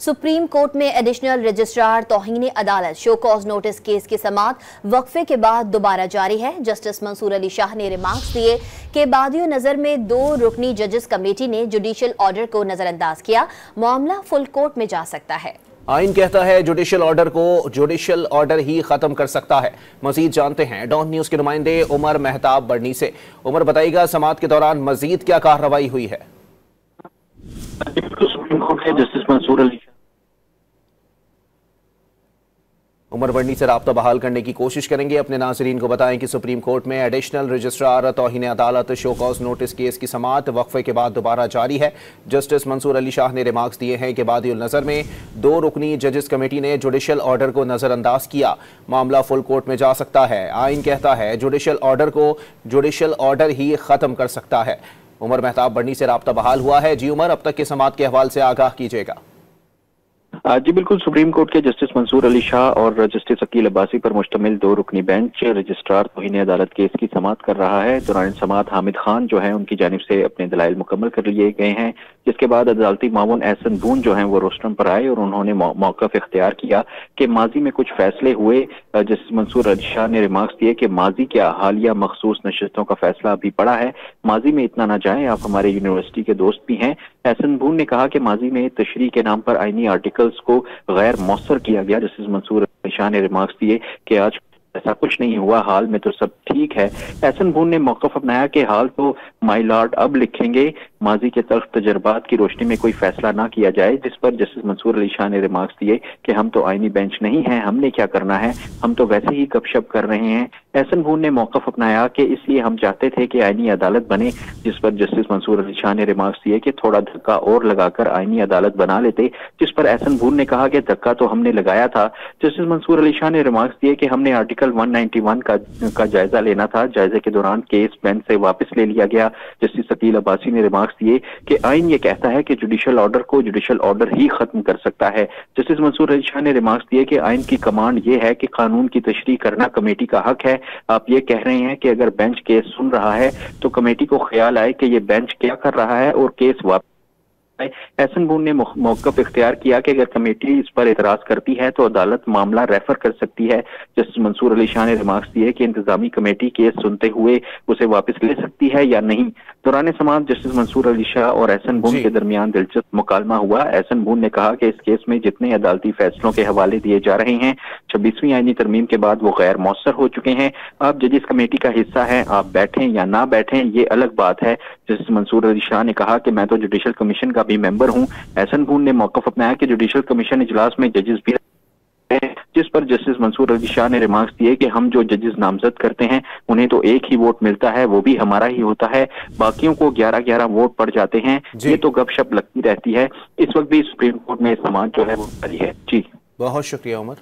Supreme court में additional registrar तौहीन अदालत show cause notice case की समाअत वक्फे के बाद दोबारा जारी है। जस्टिस मंसूर अली शाह ने रिमार्क्स दिए कि बादियो नजर में 2 रुकनी जजेस कमेटी ने जुडिशियल ऑर्डर को नजरअंदाज किया। मामला फुल कोर्ट में जा सकता है। आइन कहता है जुडिशियल ऑर्डर को जुडिशियल ऑर्डर ही खत्म कर सकता है। मजीद जानते हैं डॉन न्यूज के नुमाइंदे उमर मेहताब बर्नी से। उमर, बताइएगा समाअत के दौरान मजीद क्या कार्रवाई हुई है? सुप्रीम कोर्ट के जस्टिस मंसूर अली उमर बर्नी से राब्ता बहाल करने की कोशिश करेंगे। अपने नाजरीन को बताएं कि सुप्रीम कोर्ट में एडिशनल रजिस्ट्रार तौहीन अदालत शो कॉज नोटिस केस की समाअत वक्फे के बाद दोबारा जारी है। जस्टिस मंसूर अली शाह ने रिमार्क्स दिए हैं कि बादियुल नजर में 2 रुकनी जजेस कमेटी ने जुडिशियल ऑर्डर को नजरअंदाज किया। मामला फुल कोर्ट में जा सकता है। आइन कहता है जुडिशियल ऑर्डर को जुडिशियल ऑर्डर ही खत्म कर सकता है। उमर मेहताब बर्नी से राब्ता बहाल हुआ है। जी उमर, अब तक के समाअत के हवाले से आगाह कीजिएगा। जी बिल्कुल, सुप्रीम कोर्ट के जस्टिस मंसूर अली शाह और जस्टिस अकील अब्बासी पर मुश्तमिल 2 रुकनी बेंच रजिस्ट्रार तौहीन अदालत केस की समाअत कर रहा है। दौरान समाअत हामिद खान जो है उनकी जानिब से अपने दलाइल मुकम्मल कर लिए गए हैं, जिसके बाद अदालती मामून एहसन बून जो है वो रोस्टरम पर आए और उन्होंने मौक़िफ़ इख्तियार किया कि माजी में कुछ फैसले हुए। जस्टिस मंसूर अली शाह ने रिमार्क्स दिए कि माजी क्या हालिया मखसूस नशिस्तों का फैसला अभी पड़ा है, माजी में इतना ना जाए, आप हमारे यूनिवर्सिटी के दोस्त भी हैं। एहसन बून ने कहा कि माजी में तशरीह के नाम पर आईनी आर्टिकल्स को गैर मौसर किया गया। जस्टिस मंसूर अली शाह ने रिमार्क्स दिए कि आज ऐसा कुछ नहीं हुआ, हाल में तो सब ठीक है। एहसन बून ने मौक़िफ़ अपनाया कि हाल तो माई लॉर्ड अब लिखेंगे, माजी के तल्ख तजर्बात की रोशनी में कोई फैसला ना किया जाए। जिस पर जस्टिस मंसूर अली शाह ने रिमार्क्स दिए कि हम तो आईनी बेंच नहीं हैं, हमने क्या करना है, हम तो वैसे ही गपशप कर रहे हैं। एहसन बून ने मौक़िफ़ अपनाया कि इसलिए हम चाहते थे कि आईनी अदालत बने। जिस पर जस्टिस मंसूर अली शाह ने रिमार्क्स दिए कि थोड़ा धक्का और लगाकर आईनी अदालत बना लेते। जिस पर एहसन बून ने कहा कि धक्का तो हमने लगाया था। जस्टिस मंसूर अली शाह ने रिमार्क्स दिए कि हमने आर्टिकल 191 का जायजा लेना था, जायजे के दौरान केस बेंच से वापस ले लिया गया। जस्टिस अकील अब्बासी ने रिमार्क्स दिए कि आइन ये कहता है कि जुडिशियल ऑर्डर को जुडिशियल ऑर्डर ही खत्म कर सकता है। जस्टिस मंसूर अली शाह ने रिमार्क्स दिए कि आइन की कमांड ये है कि कानून की तशरीह करना कमेटी का हक है। आप ये कह रहे हैं कि अगर बेंच केस सुन रहा है तो कमेटी को ख्याल आए कि ये बेंच क्या कर रहा है और केस वापस। एहसन बून ने मौक़िफ़ इख्तियार किया कि अगर कमेटी इस पर एतराज करती है तो अदालत मामला रेफर कर सकती है। जस्टिस मंसूर अली शाह ने रिमार्क्स दिए कि इंतजामी कमेटी केस सुनते हुए उसे वापस ले सकती है या नहीं। दौरान समाअत जस्टिस मंसूर अली शाह और एहसन बून के दरमियान दिलचस्प मुकालमा हुआ। एहसन बून ने कहा कि इस केस में जितने अदालती फैसलों के हवाले दिए जा रहे हैं 26वीं आईनी तरमीम के बाद वो गैर मौसर हो चुके हैं। आप जजिस कमेटी का हिस्सा हैं, आप बैठें या ना बैठें ये अलग बात है। जस्टिस मंसूर अली शाह ने कहा कि मैं तो जुडिशियल कमीशन का भी मेंबर हूं। एहसन बून ने मौक़िफ़ अपनाया कि जुडिशियल कमीशन इजलास में जजेस भी हैं। जिस पर जस्टिस मंसूर अली शाह ने रिमार्क्स दिए कि हम जो जजेस नामजद करते हैं उन्हें तो एक ही वोट मिलता है, वो भी हमारा ही होता है, बाकियों को 11-11 वोट पड़ जाते हैं। ये तो गपशप लगती रहती है। इस वक्त भी सुप्रीम कोर्ट में समाअत जो है वो जारी है। जी बहुत शुक्रिया उमर।